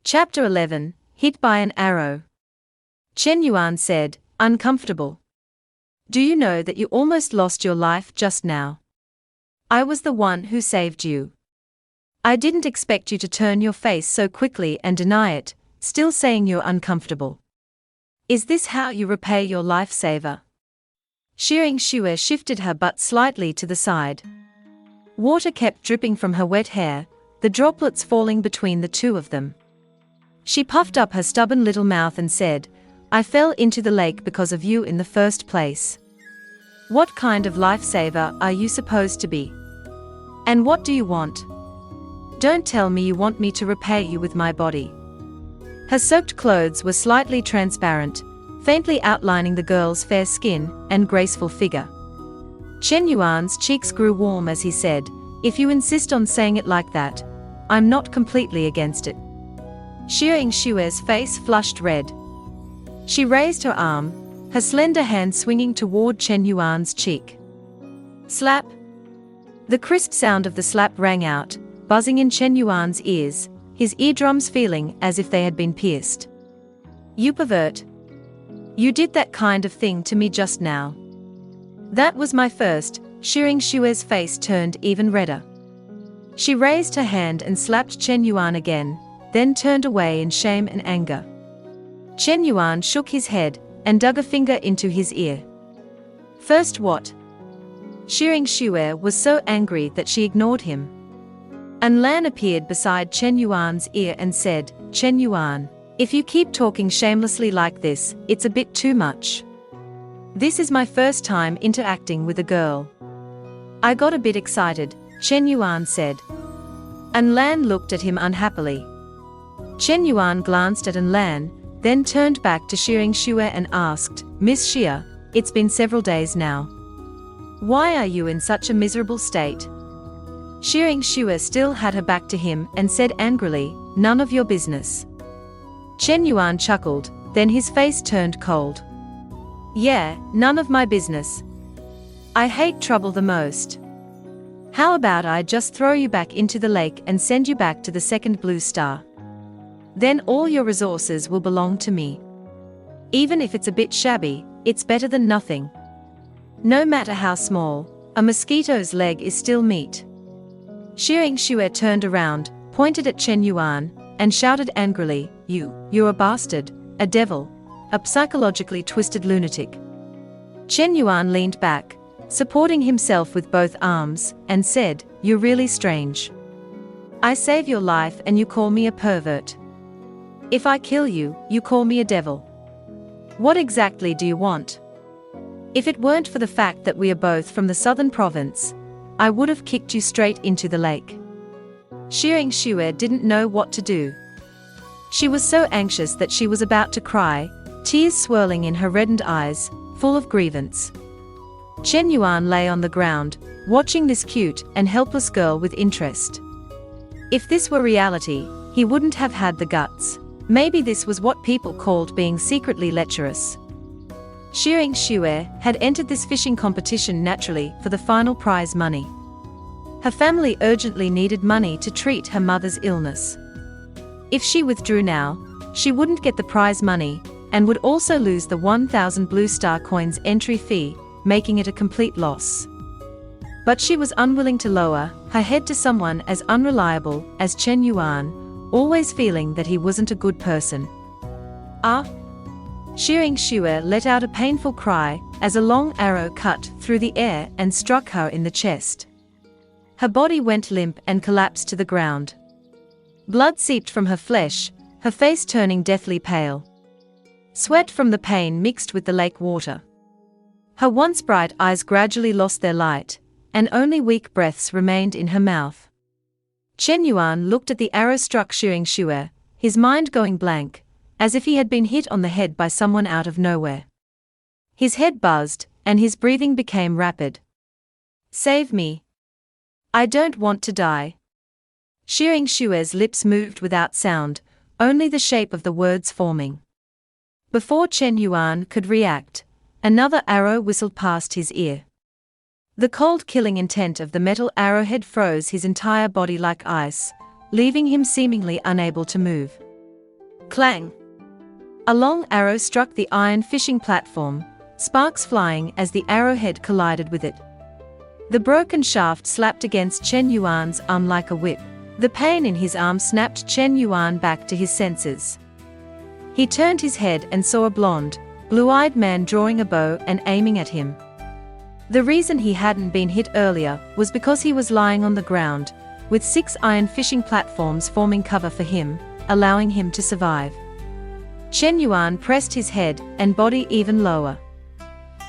Chapter 11, Hit by an Arrow. Chen Yuan said, uncomfortable. Do you know that you almost lost your life just now? I was the one who saved you. I didn't expect you to turn your face so quickly and deny it, still saying you're uncomfortable. Is this how you repay your lifesaver? Xia Yingxue shifted her butt slightly to the side. Water kept dripping from her wet hair, the droplets falling between the two of them. She puffed up her stubborn little mouth and said, I fell into the lake because of you in the first place. What kind of lifesaver are you supposed to be? And what do you want? Don't tell me you want me to repay you with my body. Her soaked clothes were slightly transparent, faintly outlining the girl's fair skin and graceful figure. Chen Yuan's cheeks grew warm as he said, if you insist on saying it like that, I'm not completely against it. Xia Yingxue's face flushed red. She raised her arm, her slender hand swinging toward Chen Yuan's cheek. Slap! The crisp sound of the slap rang out, buzzing in Chen Yuan's ears, his eardrums feeling as if they had been pierced. You pervert! You did that kind of thing to me just now. That was my first. Xia Yingxue's face turned even redder. She raised her hand and slapped Chen Yuan again, then turned away in shame and anger. Chen Yuan shook his head and dug a finger into his ear. First what? Xia Yingxue was so angry that she ignored him. An Lan appeared beside Chen Yuan's ear and said, Chen Yuan, if you keep talking shamelessly like this, it's a bit too much. This is my first time interacting with a girl. I got a bit excited, Chen Yuan said. An Lan looked at him unhappily. Chen Yuan glanced at An Lan, then turned back to Xia Yingxue and asked, Miss Xia, it's been several days now. Why are you in such a miserable state? Xia Yingxue still had her back to him and said angrily, none of your business. Chen Yuan chuckled, then his face turned cold. Yeah, none of my business. I hate trouble the most. How about I just throw you back into the lake and send you back to the second blue star? Then all your resources will belong to me. Even if it's a bit shabby, it's better than nothing. No matter how small, a mosquito's leg is still meat. Xia Yingxue turned around, pointed at Chen Yuan, and shouted angrily, you're a bastard, a devil, a psychologically twisted lunatic. Chen Yuan leaned back, supporting himself with both arms, and said, you're really strange. I save your life and you call me a pervert. If I kill you, you call me a devil. What exactly do you want? If it weren't for the fact that we are both from the southern province, I would have kicked you straight into the lake. Xia Yingxue didn't know what to do. She was so anxious that she was about to cry, tears swirling in her reddened eyes, full of grievance. Chen Yuan lay on the ground, watching this cute and helpless girl with interest. If this were reality, he wouldn't have had the guts. Maybe this was what people called being secretly lecherous. Xia Yingxue had entered this fishing competition naturally for the final prize money. Her family urgently needed money to treat her mother's illness. If she withdrew now, she wouldn't get the prize money, and would also lose the 1,000 Blue Star coins entry fee, making it a complete loss. But she was unwilling to lower her head to someone as unreliable as Chen Yuan, always feeling that he wasn't a good person. Ah! Xia Yingxue let out a painful cry as a long arrow cut through the air and struck her in the chest. Her body went limp and collapsed to the ground. Blood seeped from her flesh, her face turning deathly pale. Sweat from the pain mixed with the lake water. Her once bright eyes gradually lost their light, and only weak breaths remained in her mouth. Chen Yuan looked at the arrow-struck Xia Yingxue, his mind going blank, as if he had been hit on the head by someone out of nowhere. His head buzzed, and his breathing became rapid. Save me. I don't want to die. Xia Yingxue's lips moved without sound, only the shape of the words forming. Before Chen Yuan could react, another arrow whistled past his ear. The cold killing intent of the metal arrowhead froze his entire body like ice, leaving him seemingly unable to move. Clang! A long arrow struck the iron fishing platform, sparks flying as the arrowhead collided with it. The broken shaft slapped against Chen Yuan's arm like a whip. The pain in his arm snapped Chen Yuan back to his senses. He turned his head and saw a blonde, blue-eyed man drawing a bow and aiming at him. The reason he hadn't been hit earlier was because he was lying on the ground, with 6 iron fishing platforms forming cover for him, allowing him to survive. Chen Yuan pressed his head and body even lower.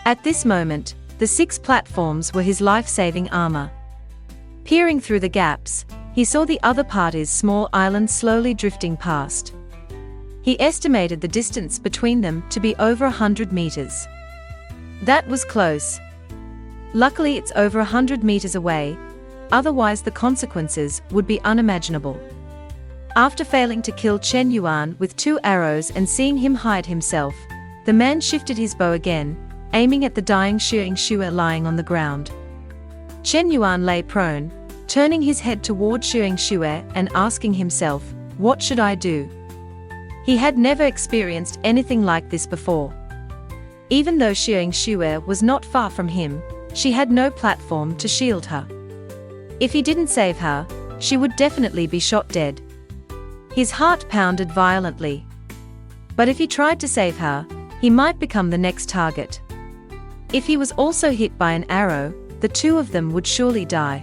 At this moment, the 6 platforms were his life-saving armor. Peering through the gaps, he saw the other party's small island slowly drifting past. He estimated the distance between them to be over 100 meters. That was close. Luckily it's over 100 meters away, otherwise the consequences would be unimaginable. After failing to kill Chen Yuan with 2 arrows and seeing him hide himself, the man shifted his bow again, aiming at the dying Xia Yingxue lying on the ground. Chen Yuan lay prone, turning his head toward Xia Yingxue and asking himself, "What should I do?" He had never experienced anything like this before. Even though Xia Yingxue was not far from him, she had no platform to shield her. If he didn't save her, she would definitely be shot dead. His heart pounded violently. But if he tried to save her, he might become the next target. If he was also hit by an arrow, the 2 of them would surely die.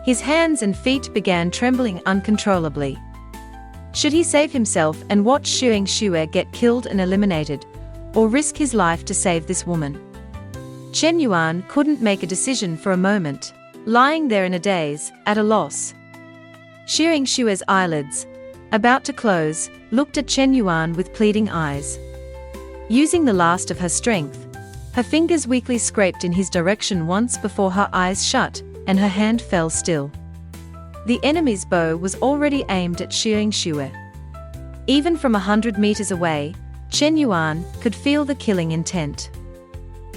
His hands and feet began trembling uncontrollably. Should he save himself and watch Xia Yingxue get killed and eliminated, or risk his life to save this woman? Chen Yuan couldn't make a decision for a moment, lying there in a daze, at a loss. Xia Yingxue's eyelids, about to close, looked at Chen Yuan with pleading eyes. Using the last of her strength, her fingers weakly scraped in his direction once before her eyes shut, and her hand fell still. The enemy's bow was already aimed at Xia Yingxue. Even from 100 meters away, Chen Yuan could feel the killing intent.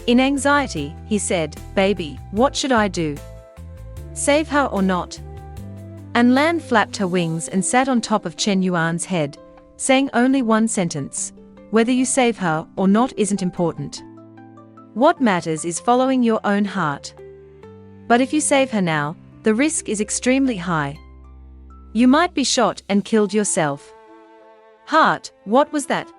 In anxiety, he said, "Baby, what should I do? Save her or not?" An Lan flapped her wings and sat on top of Chen Yuan's head, saying only one sentence: "Whether you save her or not isn't important. What matters is following your own heart. But if you save her now, the risk is extremely high. You might be shot and killed yourself." Heart, what was that?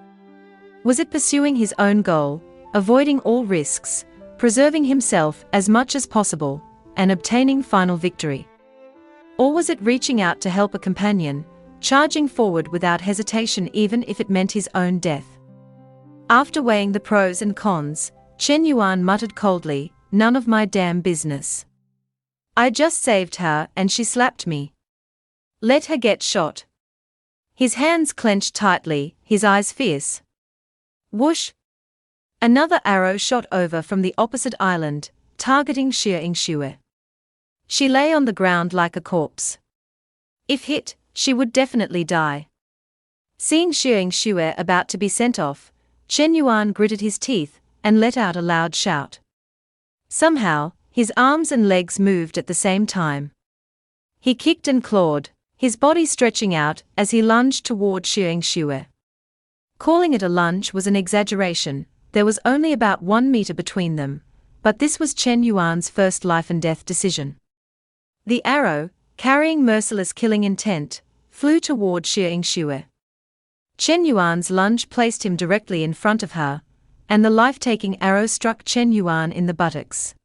Was it pursuing his own goal, avoiding all risks, preserving himself as much as possible, and obtaining final victory? Or was it reaching out to help a companion, charging forward without hesitation even if it meant his own death? After weighing the pros and cons, Chen Yuan muttered coldly, "None of my damn business. I just saved her and she slapped me. Let her get shot." His hands clenched tightly, his eyes fierce. Whoosh! Another arrow shot over from the opposite island, targeting Xia Yingxue. She lay on the ground like a corpse. If hit, she would definitely die. Seeing Xia Yingxue about to be sent off, Chen Yuan gritted his teeth and let out a loud shout. Somehow, his arms and legs moved at the same time. He kicked and clawed, his body stretching out as he lunged toward Xia Yingxue. Calling it a lunge was an exaggeration, there was only about 1 meter between them, but this was Chen Yuan's first life-and-death decision. The arrow, carrying merciless killing intent, flew toward Xia Yingxue. Chen Yuan's lunge placed him directly in front of her, and the life-taking arrow struck Chen Yuan in the buttocks.